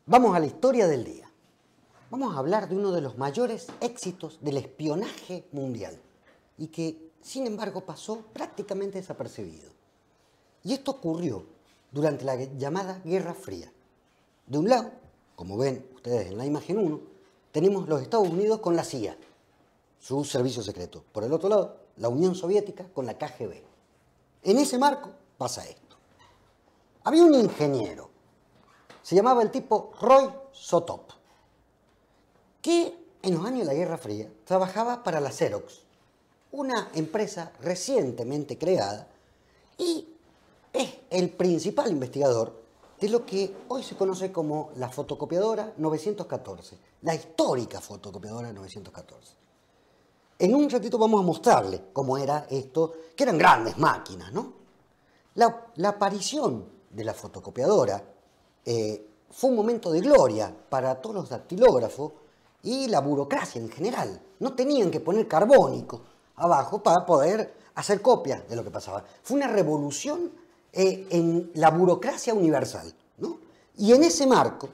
Vamos a la historia del día. Vamos a hablar de uno de los mayores éxitos del espionaje mundial y que, sin embargo, pasó prácticamente desapercibido. Y esto ocurrió durante la llamada Guerra Fría. De un lado, como ven ustedes en la imagen 1, tenemos los Estados Unidos con la CIA, su servicio secreto. Por el otro lado, la Unión Soviética con la KGB. En ese marco pasa esto. Había un ingeniero, se llamaba el tipo Roy Sotop, que en los años de la Guerra Fría trabajaba para la Xerox, una empresa recientemente creada, y es el principal investigador de lo que hoy se conoce como la fotocopiadora 914, la histórica fotocopiadora 914. En un ratito vamos a mostrarle cómo era esto, que eran grandes máquinas, ¿no? La aparición de la fotocopiadora fue un momento de gloria para todos los dactilógrafos y la burocracia en general. No tenían que poner carbónico abajo para poder hacer copias de lo que pasaba. Fue una revolución en la burocracia universal, ¿no? Y en ese marco,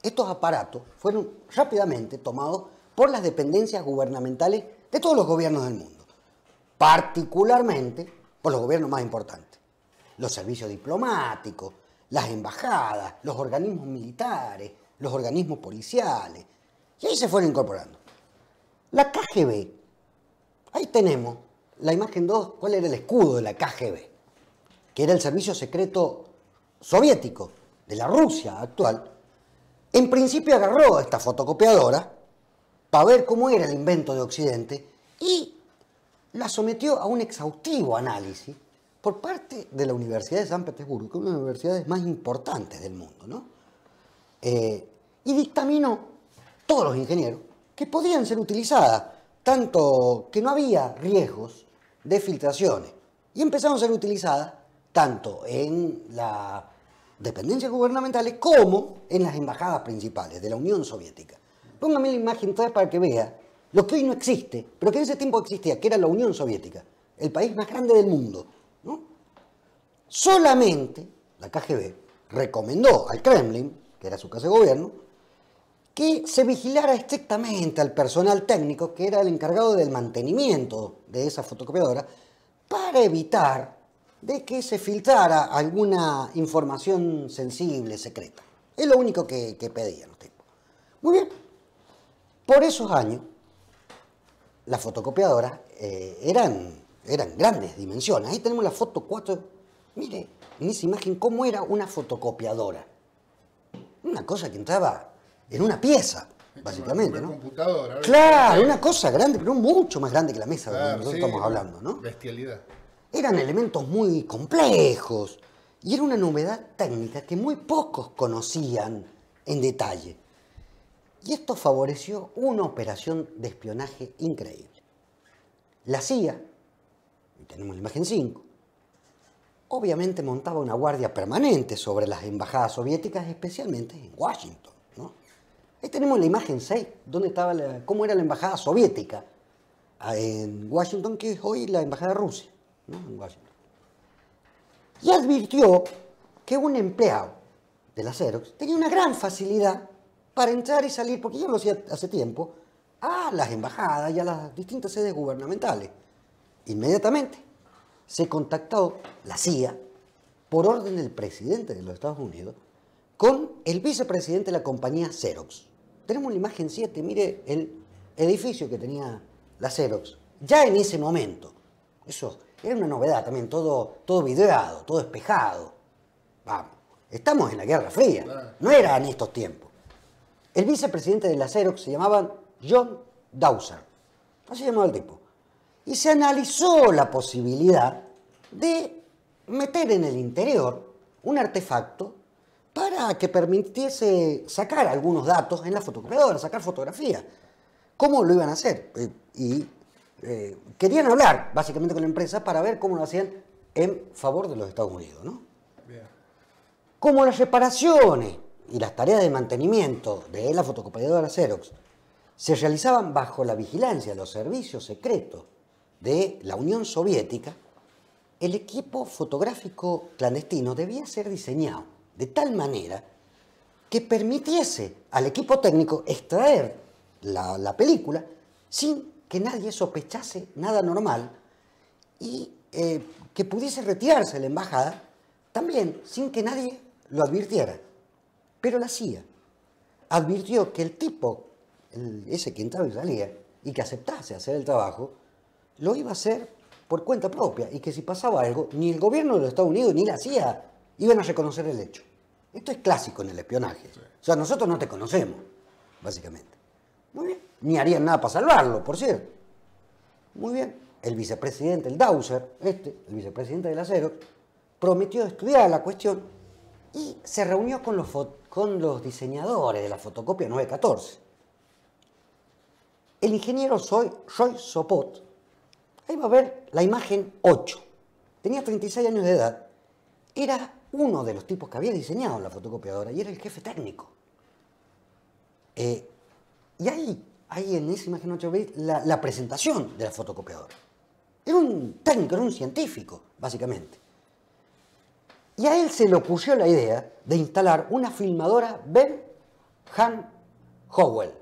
estos aparatos fueron rápidamente tomados por las dependencias gubernamentales de todos los gobiernos del mundo, particularmente por los gobiernos más importantes, los servicios diplomáticos, las embajadas, los organismos militares, los organismos policiales, y ahí se fueron incorporando. La KGB, ahí tenemos la imagen 2, cuál era el escudo de la KGB, que era el servicio secreto soviético de la Rusia actual. En principio agarró esta fotocopiadora para ver cómo era el invento de Occidente y la sometió a un exhaustivo análisis por parte de la Universidad de San Petersburgo, que es una de las universidades más importantes del mundo, ¿no? Y dictaminó todos los ingenieros que podían ser utilizadas, tanto que no había riesgos de filtraciones, y empezaron a ser utilizadas tanto en las dependencias gubernamentales como en las embajadas principales de la Unión Soviética. Póngame la imagen entonces para que vea lo que hoy no existe, pero que en ese tiempo existía, que era la Unión Soviética, el país más grande del mundo, ¿no? Solamente la KGB recomendó al Kremlin, que era su casa de gobierno, que se vigilara estrictamente al personal técnico, que era el encargado del mantenimiento de esa fotocopiadora, para evitar de que se filtrara alguna información sensible, secreta. Es lo único que pedían los tipos. Muy bien. Por esos años, las fotocopiadoras eran grandes dimensiones. Ahí tenemos la foto 4. Mire, en esa imagen, cómo era una fotocopiadora. Una cosa que entraba en una pieza, básicamente, ¿no? Computadora, claro, una cosa grande, pero mucho más grande que la mesa claro, de nosotros sí, estamos hablando, ¿no? Bestialidad. Eran elementos muy complejos y era una novedad técnica que muy pocos conocían en detalle. Y esto favoreció una operación de espionaje increíble. La CIA, y tenemos la imagen 5, obviamente montaba una guardia permanente sobre las embajadas soviéticas, especialmente en Washington, ¿no? Ahí tenemos la imagen 6, donde estaba cómo era la embajada soviética en Washington, que es hoy la embajada de Rusia, ¿no? En Washington. Y advirtió que un empleado de la Xerox tenía una gran facilidad para entrar y salir, porque ya lo hacía hace tiempo, a las embajadas y a las distintas sedes gubernamentales. Inmediatamente se contactó la CIA, por orden del presidente de los Estados Unidos, con el vicepresidente de la compañía Xerox. Tenemos la imagen 7, mire el edificio que tenía la Xerox, ya en ese momento. Eso era una novedad también, todo videado, todo espejado. Vamos, estamos en la Guerra Fría, no era en estos tiempos. El vicepresidente de la Xerox se llamaba John Dowsett, así se llamaba el tipo. Y se analizó la posibilidad de meter en el interior un artefacto para que permitiese sacar algunos datos en la fotocopiadora, sacar fotografías. ¿Cómo lo iban a hacer? Querían hablar básicamente con la empresa para ver cómo lo hacían en favor de los Estados Unidos, ¿no? Bien. Como las reparaciones y las tareas de mantenimiento de la fotocopiadora Xerox se realizaban bajo la vigilancia de los servicios secretos de la Unión Soviética, el equipo fotográfico clandestino debía ser diseñado de tal manera que permitiese al equipo técnico extraer la película sin que nadie sospechase nada normal y que pudiese retirarse de la embajada también sin que nadie lo advirtiera. Pero la CIA advirtió que el tipo, ese que entraba y salía, y que aceptase hacer el trabajo, lo iba a hacer por cuenta propia y que si pasaba algo, ni el gobierno de los Estados Unidos ni la CIA iban a reconocer el hecho. Esto es clásico en el espionaje. Sí. O sea, nosotros no te conocemos, básicamente. Muy bien. Ni harían nada para salvarlo, por cierto. Muy bien. El vicepresidente, el Dowser, el vicepresidente de la Xerox, prometió estudiar la cuestión y se reunió con los diseñadores de la fotocopia 914. El ingeniero Roy Sopot, ahí va a ver la imagen 8. Tenía 36 años de edad. Era uno de los tipos que había diseñado la fotocopiadora y era el jefe técnico. Y ahí en esa imagen 8 veis la presentación de la fotocopiadora. Era un técnico, era un científico, básicamente. Y a él se le ocurrió la idea de instalar una filmadora Ben Han Howell.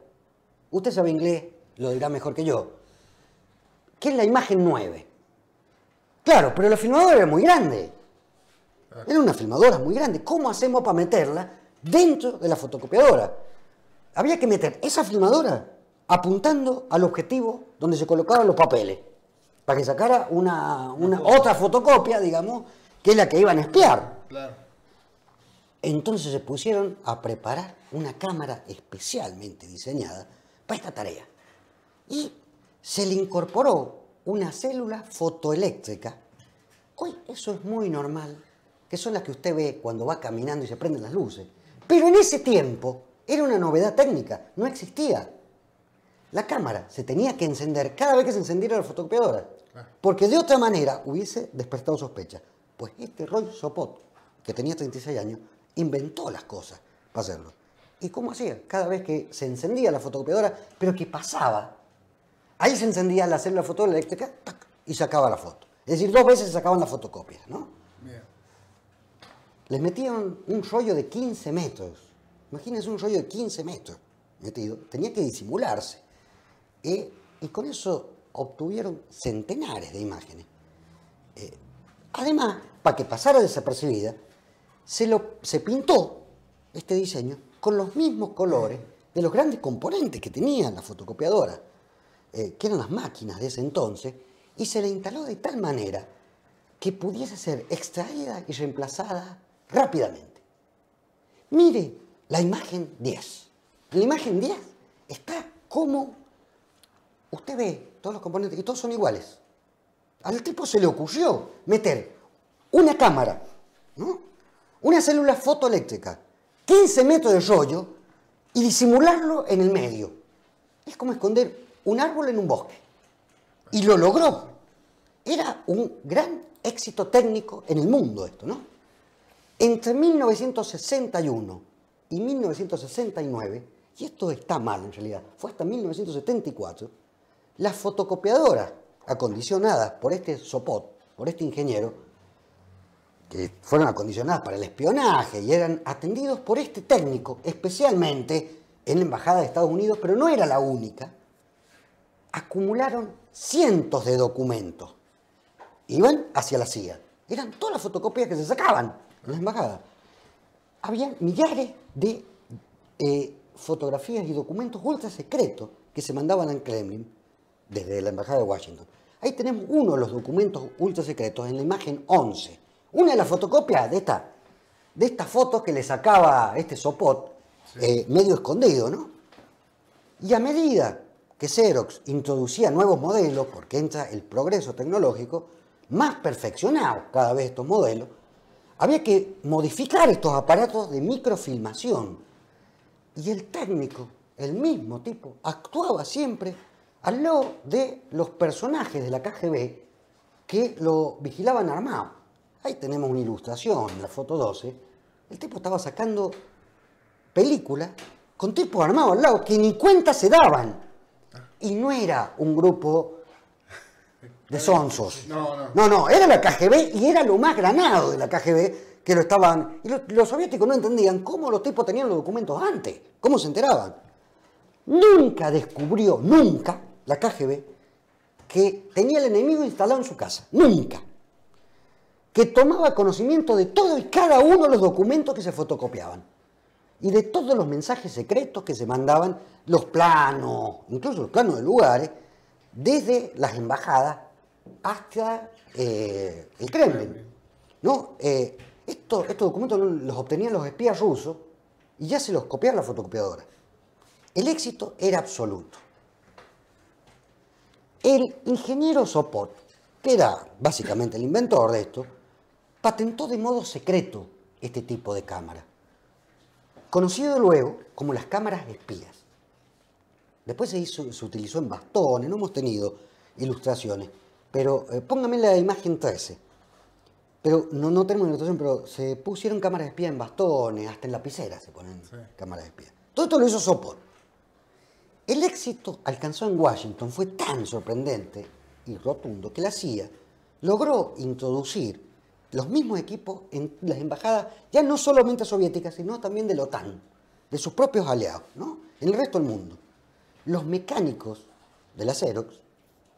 Usted sabe inglés, lo dirá mejor que yo. Que es la imagen 9. Claro, pero la filmadora era muy grande. Era una filmadora muy grande. ¿Cómo hacemos para meterla dentro de la fotocopiadora? Había que meter esa filmadora apuntando al objetivo donde se colocaban los papeles, para que sacara otra fotocopia, digamos, que es la que iban a espiar. Claro. Entonces se pusieron a preparar una cámara especialmente diseñada para esta tarea. Y se le incorporó una célula fotoeléctrica. Hoy eso es muy normal, que son las que usted ve cuando va caminando y se prenden las luces. Pero en ese tiempo era una novedad técnica, no existía. La cámara se tenía que encender cada vez que se encendiera la fotocopiadora, porque de otra manera hubiese despertado sospecha. Pues este Roy Sopot, que tenía 36 años, inventó las cosas para hacerlo. ¿Y cómo hacía? Cada vez que se encendía la fotocopiadora, pero que pasaba, ahí se encendía la célula fotoeléctrica y sacaba la foto. Es decir, 2 veces se sacaban las fotocopias, ¿no? Bien. Les metían un rollo de 15 metros. Imagínense un rollo de 15 metros metido. Tenía que disimularse. Y con eso obtuvieron centenares de imágenes. Además, para que pasara desapercibida, se pintó este diseño con los mismos colores de los grandes componentes que tenía la fotocopiadora, que eran las máquinas de ese entonces, y se le instaló de tal manera que pudiese ser extraída y reemplazada rápidamente. Mire la imagen 10. En la imagen 10 está como usted ve todos los componentes y todos son iguales. Al tipo se le ocurrió meter una cámara, ¿no? Una célula fotoeléctrica, 15 metros de rollo y disimularlo en el medio. Es como esconder un árbol en un bosque. Y lo logró. Era un gran éxito técnico en el mundo esto, ¿no? Entre 1961 y 1969, y esto está mal en realidad, fue hasta 1974, las fotocopiadoras acondicionadas por este Sopot, por este ingeniero, que fueron acondicionadas para el espionaje y eran atendidos por este técnico, especialmente en la Embajada de Estados Unidos, pero no era la única, acumularon cientos de documentos. Iban hacia la CIA. Eran todas las fotocopias que se sacaban en la embajada. Había millares de fotografías y documentos ultra secretos que se mandaban al Kremlin desde la Embajada de Washington. Ahí tenemos uno de los documentos ultra secretos en la imagen 11. Una de las fotocopias de esta foto que le sacaba este Sopot, sí, medio escondido, ¿no? Y a medida que Xerox introducía nuevos modelos, porque entra el progreso tecnológico, más perfeccionados cada vez estos modelos, había que modificar estos aparatos de microfilmación. Y el técnico, el mismo tipo, actuaba siempre al lado de los personajes de la KGB que lo vigilaban armado. Ahí tenemos una ilustración, la foto 12. El tipo estaba sacando películas con tipos armados al lado que ni cuenta se daban. Y no era un grupo de sonsos. No, era la KGB y era lo más granado de la KGB, que lo estaban... Y los soviéticos no entendían cómo los tipos tenían los documentos antes, cómo se enteraban. Nunca descubrió, nunca, la KGB, que tenía el enemigo instalado en su casa. Nunca. Que tomaba conocimiento de todo y cada uno de los documentos que se fotocopiaban. Y de todos los mensajes secretos que se mandaban, los planos, incluso los planos de lugares, desde las embajadas hasta el Kremlin. ¿No? Estos documentos los obtenían los espías rusos y ya se los copiaba la fotocopiadora. El éxito era absoluto. El ingeniero Sopot, que era básicamente el inventor de esto, patentó de modo secreto este tipo de cámara, conocido luego como las cámaras espías. Después se utilizó en bastones, no hemos tenido ilustraciones, pero póngame la imagen 13. Pero no tenemos ilustración, pero se pusieron cámaras espías en bastones, hasta en lapiceras se ponen cámaras espías. Todo esto lo hizo Sopot. El éxito alcanzado en Washington fue tan sorprendente y rotundo que la CIA logró introducir los mismos equipos en las embajadas, ya no solamente soviéticas, sino también de la OTAN, de sus propios aliados, ¿no? En el resto del mundo. Los mecánicos de la Xerox,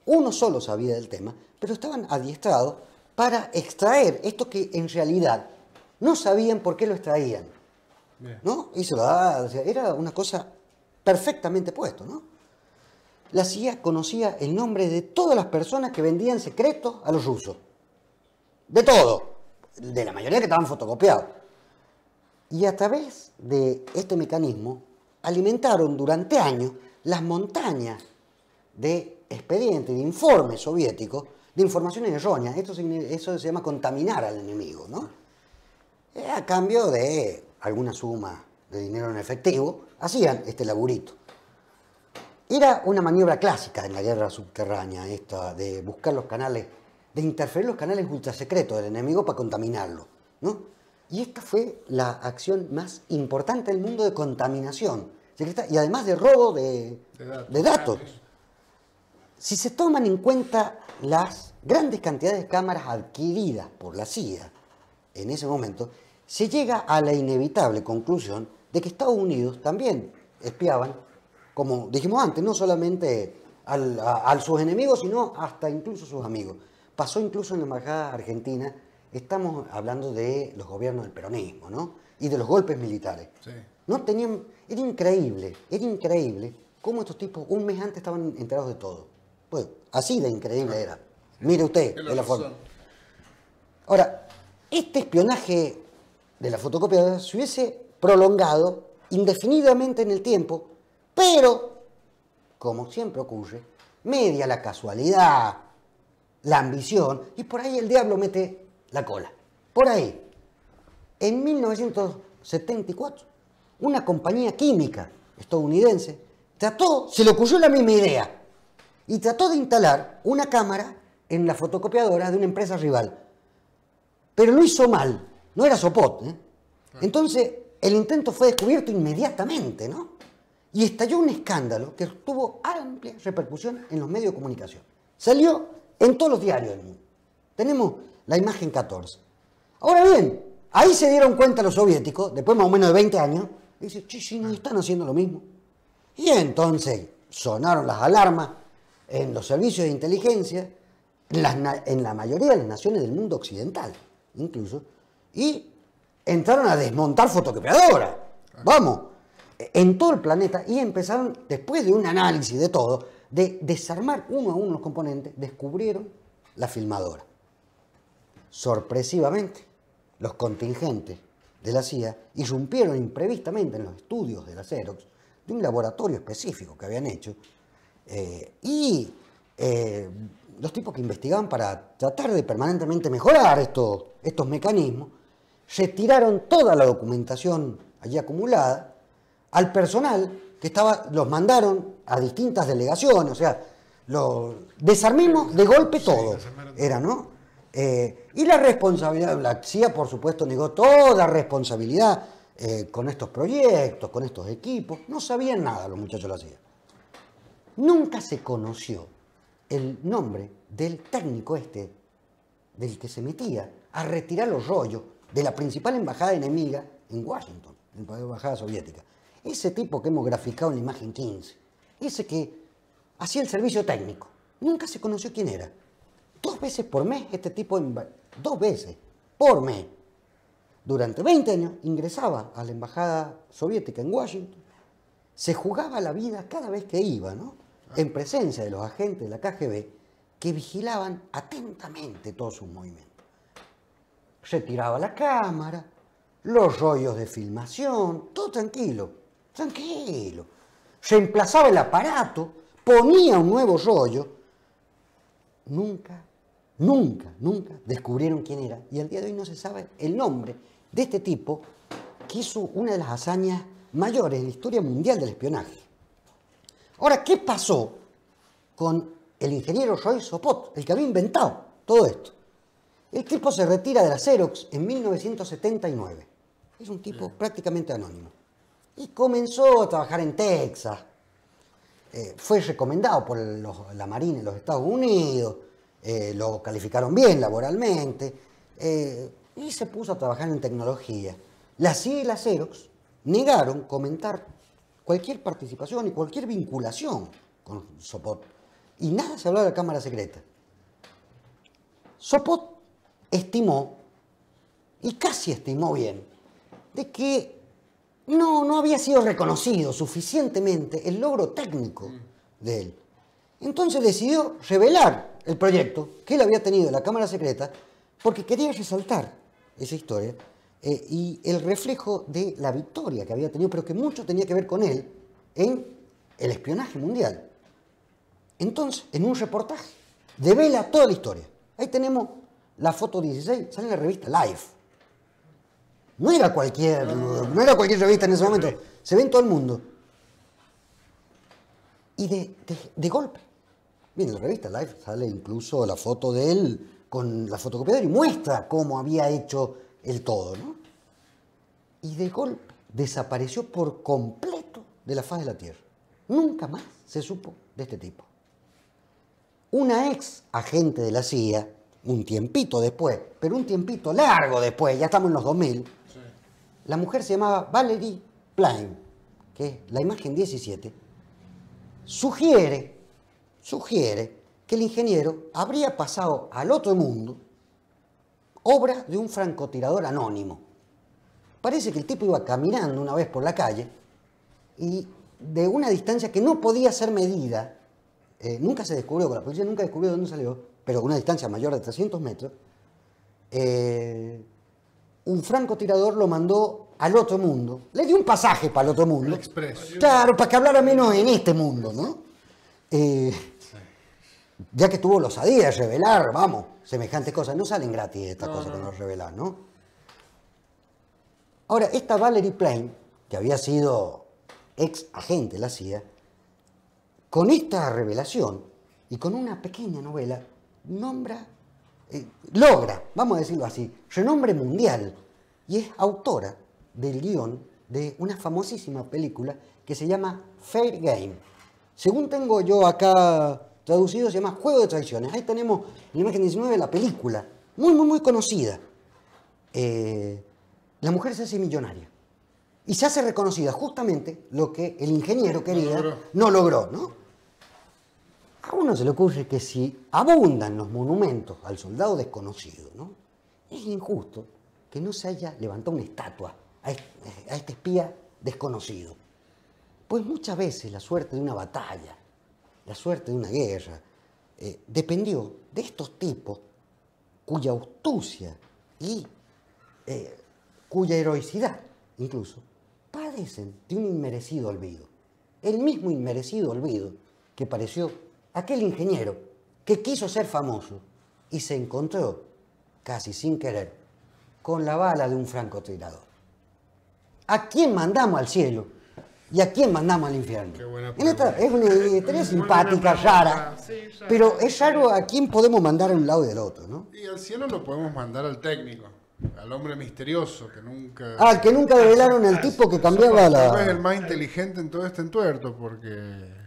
uno solo sabía del tema, pero estaban adiestrados para extraer esto que en realidad no sabían por qué lo extraían, ¿no? Y se lo daba, o sea, era una cosa perfectamente puesto, ¿no? La CIA conocía el nombre de todas las personas que vendían secretos a los rusos. De todo. De la mayoría que estaban fotocopiados. Y a través de este mecanismo alimentaron durante años las montañas de expedientes, de informes soviéticos, de informaciones erróneas. Eso se llama contaminar al enemigo, ¿no? A cambio de alguna suma de dinero en efectivo, hacían este laburito. Era una maniobra clásica en la guerra subterránea, esta de buscar los canales, de interferir los canales ultrasecretos del enemigo para contaminarlo, ¿no? Y esta fue la acción más importante del mundo de contaminación secreta y además de robo de datos. Si se toman en cuenta las grandes cantidades de cámaras adquiridas por la CIA en ese momento, se llega a la inevitable conclusión de que Estados Unidos también espiaban, como dijimos antes, no solamente a sus enemigos, sino hasta incluso sus amigos. Pasó incluso en la embajada argentina, estamos hablando de los gobiernos del peronismo, ¿no? Y de los golpes militares. Sí. No tenían, era increíble cómo estos tipos un mes antes estaban enterados de todo. Pues así de increíble era. Mire usted, de la forma. Ahora, este espionaje de la fotocopiadora se hubiese prolongado indefinidamente en el tiempo, pero, como siempre ocurre, media la casualidad, la ambición, y por ahí el diablo mete la cola. Por ahí. En 1974, una compañía química estadounidense se le ocurrió la misma idea y trató de instalar una cámara en la fotocopiadora de una empresa rival. Pero lo hizo mal, no era Sopot, ¿eh? Entonces, el intento fue descubierto inmediatamente, ¿no? Y estalló un escándalo que tuvo amplia repercusión en los medios de comunicación. Salió en todos los diarios del mundo. Tenemos la imagen 14. Ahora bien, ahí se dieron cuenta los soviéticos, después más o menos de 20 años, y dicen, sí, no están haciendo lo mismo. Y entonces sonaron las alarmas en los servicios de inteligencia, en la mayoría de las naciones del mundo occidental, incluso, y entraron a desmontar fotocopiadoras. Vamos, en todo el planeta, y empezaron, después de un análisis de todo, de desarmar uno a uno los componentes, descubrieron la filmadora. Sorpresivamente, los contingentes de la CIA irrumpieron imprevistamente en los estudios de la Xerox, de un laboratorio específico que habían hecho, los tipos que investigaban para tratar de permanentemente mejorar estos mecanismos, retiraron toda la documentación allí acumulada, al personal que los mandaron a distintas delegaciones, o sea, desarmemos de golpe todo, era, ¿no? Y la responsabilidad, la CIA por supuesto negó toda responsabilidad con estos proyectos, con estos equipos, no sabían nada los muchachos de la CIA. Nunca se conoció el nombre del técnico del que se metía a retirar los rollos de la principal embajada enemiga en Washington, la embajada soviética. Ese tipo que hemos graficado en la imagen 15, ese que hacía el servicio técnico, nunca se conoció quién era. 2 veces por mes este tipo, 2 veces por mes, durante 20 años, ingresaba a la embajada soviética en Washington, se jugaba la vida cada vez que iba, ¿no? En presencia de los agentes de la KGB que vigilaban atentamente todos sus movimientos. Retiraba la cámara, los rollos de filmación, todo tranquilo, tranquilo. Reemplazaba el aparato, ponía un nuevo rollo. Nunca descubrieron quién era, y al día de hoy no se sabe el nombre de este tipo que hizo una de las hazañas mayores en la historia mundial del espionaje. Ahora, ¿qué pasó con el ingeniero Roy Sopot, el que había inventado todo esto? El tipo se retira de la Xerox en 1979. Es un tipo prácticamente anónimo. Y comenzó a trabajar en Texas. Fue recomendado por la Marina de los Estados Unidos. Lo calificaron bien laboralmente. Y se puso a trabajar en tecnología. La CIA y la Xerox negaron comentar cualquier participación y cualquier vinculación con Sopot. Y nada se habló de la cámara secreta. Sopot estimó, y casi estimó bien, de que no había sido reconocido suficientemente el logro técnico de él. Entonces decidió revelar el proyecto que él había tenido en la cámara secreta porque quería resaltar esa historia y el reflejo de la victoria que había tenido, pero que mucho tenía que ver con él en el espionaje mundial. Entonces, en un reportaje, devela toda la historia. Ahí tenemos la foto 16, sale en la revista Life. No era cualquier revista en ese momento, se ve en todo el mundo. Y de golpe, bien, en la revista Life sale incluso la foto de él con la fotocopiadora y muestra cómo había hecho el todo, ¿no? Y de golpe desapareció por completo de la faz de la Tierra. Nunca más se supo de este tipo. Una ex agente de la CIA, un tiempito después, pero un tiempito largo después, ya estamos en los 2000, sí. La mujer se llamaba Valerie Plame, que es la imagen 17, sugiere que el ingeniero habría pasado al otro mundo obra de un francotirador anónimo. Parece que el tipo iba caminando una vez por la calle y de una distancia que no podía ser medida, nunca se descubrió, con la policía nunca descubrió de dónde salió, pero con una distancia mayor de 300 metros, un francotirador lo mandó al otro mundo, le dio un pasaje para el otro mundo. El Express. Claro, para que hablara menos en este mundo, ¿no? Ya que tuvo la osadía de revelar, vamos, semejantes cosas, no salen gratis estas cosas que nos revelan, ¿no? Ahora, esta Valerie Plame, que había sido ex agente de la CIA, con esta revelación y con una pequeña novela, logra, vamos a decirlo así, renombre mundial, y es autora del guión de una famosísima película que se llama Fair Game. Según tengo yo acá traducido, se llama Juego de Traiciones. Ahí tenemos la imagen 19 de la película, muy conocida. La mujer se hace millonaria y se hace reconocida justamente lo que el ingeniero quería, no logró, ¿no? A uno se le ocurre que si abundan los monumentos al soldado desconocido, ¿no? Es injusto que no se haya levantado una estatua a este espía desconocido. Pues muchas veces la suerte de una batalla, la suerte de una guerra, dependió de estos tipos cuya astucia y cuya heroicidad, incluso, padecen de un inmerecido olvido. El mismo inmerecido olvido que pareció aquel ingeniero que quiso ser famoso y se encontró, casi sin querer, con la bala de un francotirador. ¿A quién mandamos al cielo y a quién mandamos al infierno? Es una historia simpática, rara, sí, pero es raro a quién podemos mandar a un lado y del otro, ¿no? Y al cielo lo podemos mandar al técnico, al hombre misterioso que nunca... Ah, que nunca revelaron el tipo que cambiaba la... Es el más inteligente en todo este entuerto, porque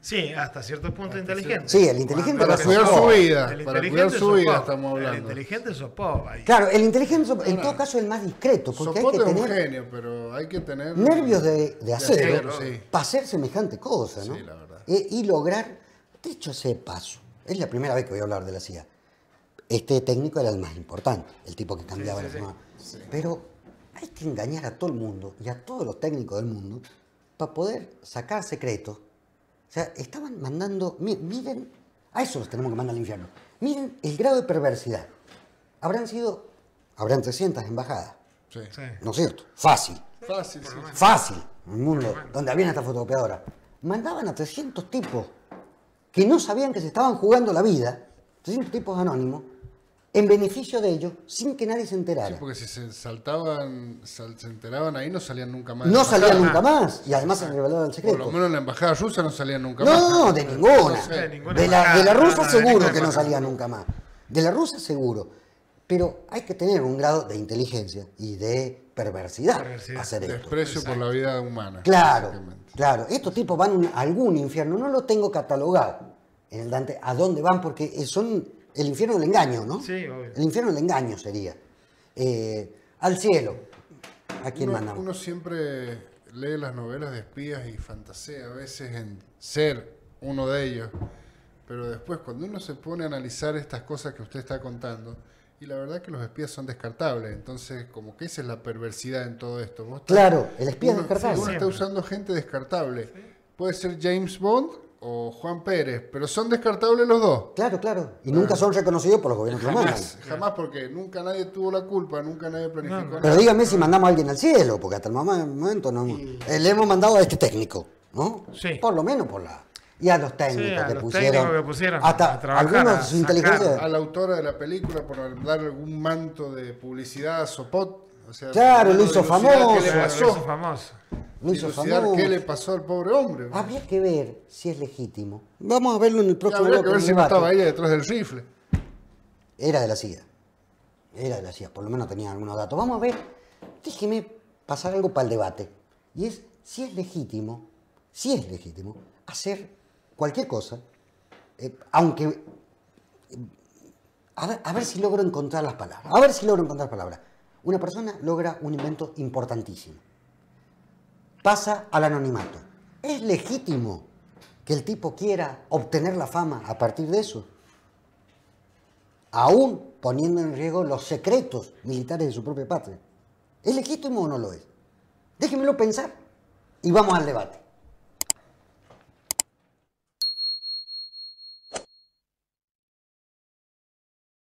Sí, hasta cierto punto inteligente. Sí, el inteligente Para lo cuidar sos su vos. vida. El Para inteligente cuidar su sos vida vos. estamos El hablando. inteligente sos vos ahí. Claro, el inteligente en todo caso es el más discreto, porque hay que Sopoto es un tener genio, pero hay que tener... nervios de acero sí. para hacer semejante cosa, ¿no? Sí, la verdad. Y lograr, dicho ese paso, es la primera vez que voy a hablar de la CIA. Este técnico era el más importante, el tipo que cambiaba Sí, la sí, forma. Pero hay que engañar a todo el mundo y a todos los técnicos del mundo para poder sacar secretos. O sea, estaban mandando, miren, a eso los tenemos que mandar al infierno. Miren el grado de perversidad. Habrán 300 embajadas, Sí. Sí. ¿no es cierto? Fácil. Fácil, sí. Fácil, un mundo donde había esta fotocopiadora. Mandaban a 300 tipos que no sabían que se estaban jugando la vida, 300 tipos anónimos, en beneficio de ellos, sin que nadie se enterara. Sí, porque si se se enteraban ahí no salían nunca más. No de la salían embajada. nunca más, y además se revelaba el Por secreto. lo menos en la embajada rusa no salían nunca más. No, de ninguna. No sé. De ninguna De la embajada, rusa de seguro ninguna que no embajada. salía nunca más. De la rusa seguro. Pero hay que tener un grado de inteligencia y de perversidad, Perversidad. a hacer esto. Desprecio por la vida humana. Claro, básicamente. claro. Estos tipos van a algún infierno. No lo tengo catalogado en el Dante a dónde van, porque son el infierno del engaño, ¿no? Sí, obvio. El infierno del engaño sería. Al cielo. ¿A quién mandamos? Uno siempre lee las novelas de espías y fantasea a veces en ser uno de ellos, pero después cuando uno se pone a analizar estas cosas que usted está contando, y la verdad que los espías son descartables, entonces como que esa es la perversidad en todo esto. Vos estás- Claro, el espía es uno- descartable. Uno está usando gente descartable. Puede ser James Bond o Juan Pérez, pero son descartables los dos. Claro, claro. Y nunca son reconocidos por los gobiernos que lo mandan. Jamás porque nunca nadie tuvo la culpa, nunca nadie planificó No, no. Pero nada. dígame si mandamos a alguien al cielo, porque hasta el momento no. Le hemos mandado a este técnico, ¿no? Sí. Por lo menos por la. Y a los técnicos, Sí, a que, los pusieron, técnicos que pusieron hasta a trabajar, algunos a de su inteligencia. sacar. A la autora de la película por dar algún manto de publicidad a Sopot. O sea, Claro, lo tratando de hizo dilucidar famoso. ¿Qué le Claro, pasó? lo hizo famoso. Lo hizo Dilucidar famoso. qué le pasó al pobre hombre. Habría que ver si es legítimo. Vamos a verlo en el Ya próximo habría que bloque ver del si no debate. estaba ella detrás del rifle. Era de la CIA. Era de la CIA, por lo menos tenía algunos datos. Vamos a ver, déjeme pasar algo para el debate. Y es si es legítimo hacer cualquier cosa, aunque... a ver si logro encontrar las palabras. Una persona logra un invento importantísimo. Pasa al anonimato. ¿Es legítimo que el tipo quiera obtener la fama a partir de eso? Aún poniendo en riesgo los secretos militares de su propia patria. ¿Es legítimo o no lo es? Déjenmelo pensar y vamos al debate.